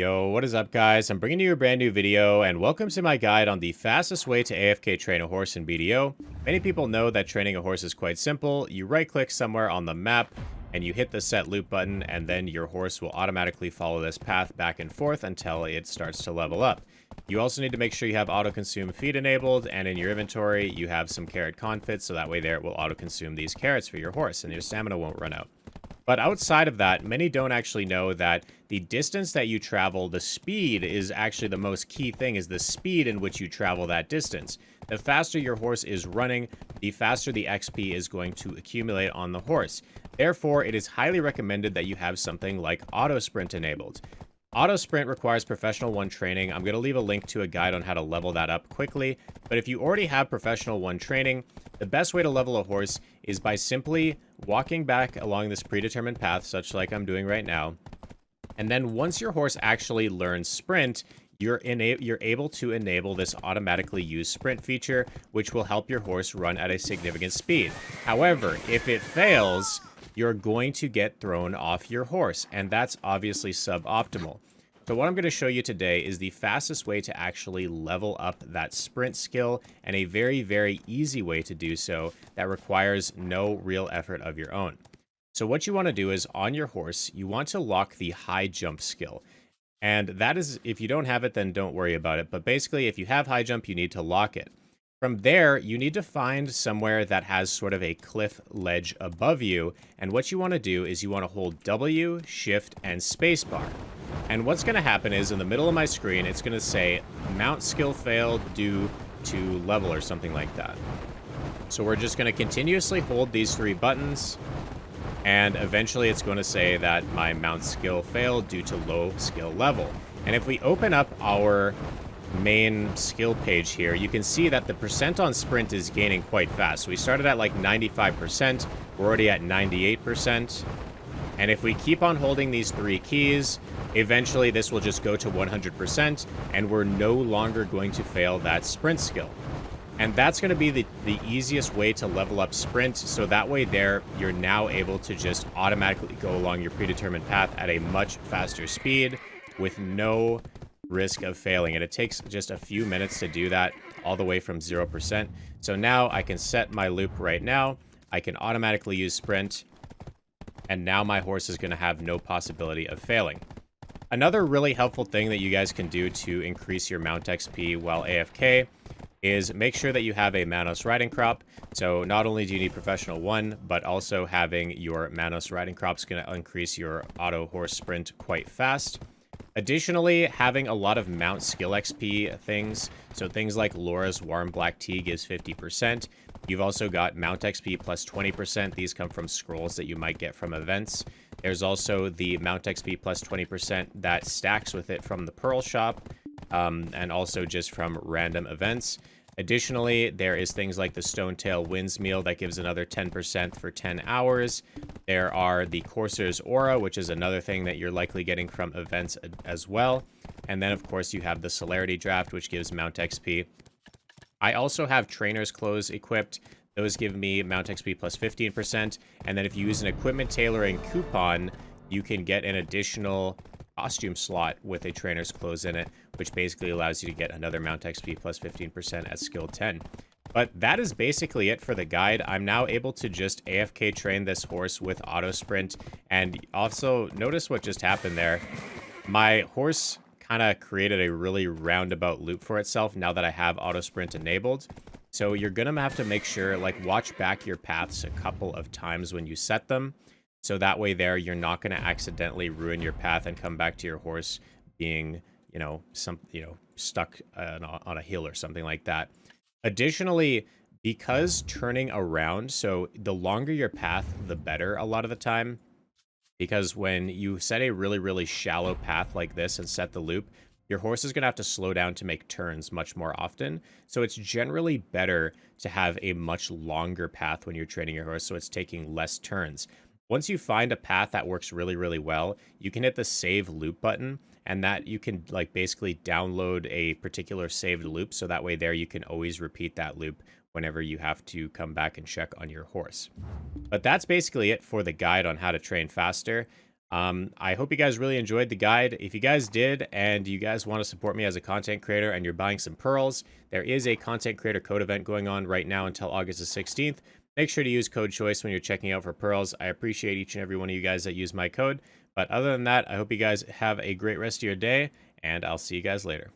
Yo, what is up, guys? I'm bringing you a brand new video, and welcome to my guide on the fastest way to AFK train a horse in BDO. Many people know that training a horse is quite simple. You right-click somewhere on the map, and you hit the set loop button, and then your horse will automatically follow this path back and forth until it starts to level up. You also need to make sure you have auto-consume feed enabled, and in your inventory, you have some carrot confits, so that way there it will auto-consume these carrots for your horse, and your stamina won't run out. But outside of that, many don't actually know that the distance that you travel, the speed is actually the most key thing, is the speed in which you travel that distance. The faster your horse is running, the faster the XP is going to accumulate on the horse. Therefore, it is highly recommended that you have something like auto sprint enabled. Auto sprint requires professional 1 training. I'm going to leave a link to a guide on how to level that up quickly. But if you already have professional 1 training, the best way to level a horse is by simply walking back along this predetermined path, such like I'm doing right now. And then once your horse actually learns sprint, you're able to enable this automatically use sprint feature, which will help your horse run at a significant speed. However, if it fails, you're going to get thrown off your horse, and that's obviously suboptimal. So what I'm going to show you today is the fastest way to actually level up that sprint skill, and a very, very easy way to do so that requires no real effort of your own. So what you want to do is, on your horse, you want to lock the high jump skill. And that is, if you don't have it, then don't worry about it. But basically, if you have high jump, you need to lock it. From there, you need to find somewhere that has sort of a cliff ledge above you. And what you want to do is you want to hold W, Shift, and Spacebar. And what's going to happen is, in the middle of my screen, it's going to say mount skill failed due to level or something like that. So we're just going to continuously hold these 3 buttons. And eventually it's going to say that my mount skill failed due to low skill level. And if we open up our main skill page here, you can see that the percent on sprint is gaining quite fast. So we started at like 95%, we're already at 98%. And if we keep on holding these 3 keys, eventually this will just go to 100%, and we're no longer going to fail that sprint skill. And that's going to be the easiest way to level up sprint, so that way there, you're now able to just automatically go along your predetermined path at a much faster speed with no risk of failing. And it takes just a few minutes to do that, all the way from 0%. So now I can set my loop right now. I can automatically use sprint, and now my horse is going to have no possibility of failing. Another really helpful thing that you guys can do to increase your mount XP while AFK is make sure that you have a Manos riding crop. So not only do you need professional 1, but also having your Manos riding crop is going to increase your auto horse sprint quite fast. Additionally, having a lot of mount skill XP things, so things like Laura's Warm Black Tea gives 50%. You've also got mount XP plus 20%. These come from scrolls that you might get from events. There's also the mount XP plus 20% that stacks with it from the Pearl Shop, and also just from random events. Additionally, there is things like the Stonetail Winds Meal that gives another 10% for 10 hours. There are the Corsair's Aura, which is another thing that you're likely getting from events as well. And then, of course, you have the Celerity Draft, which gives mount XP. I also have Trainer's Clothes equipped. Those give me mount XP plus 15%. And then if you use an equipment tailoring coupon, you can get an additional costume slot with a Trainer's Clothes in it, which basically allows you to get another mount XP plus 15% at skill 10. But that is basically it for the guide. I'm now able to just AFK train this horse with auto sprint. And also, notice what just happened there. My horse kind of created a really roundabout loop for itself now that I have auto sprint enabled. So you're going to have to make sure, like, watch back your paths a couple of times when you set them. So that way there, you're not going to accidentally ruin your path and come back to your horse being, stuck on a hill or something like that. Additionally, because turning around, so the longer your path, the better a lot of the time. Because when you set a really, really shallow path like this and set the loop, your horse is going to have to slow down to make turns much more often. So it's generally better to have a much longer path when you're training your horse, so it's taking less turns. Once you find a path that works really, really well, you can hit the save loop button, and that you can like basically download a particular saved loop, so that way there you can always repeat that loop whenever you have to come back and check on your horse. But that's basically it for the guide on how to train faster. I hope you guys really enjoyed the guide. If you guys did and you guys want to support me as a content creator and you're buying some pearls, there is a content creator code event going on right now until August the 16th. Make sure to use code choice when you're checking out for pearls. I appreciate each and every one of you guys that use my code. But other than that, I hope you guys have a great rest of your day, and I'll see you guys later.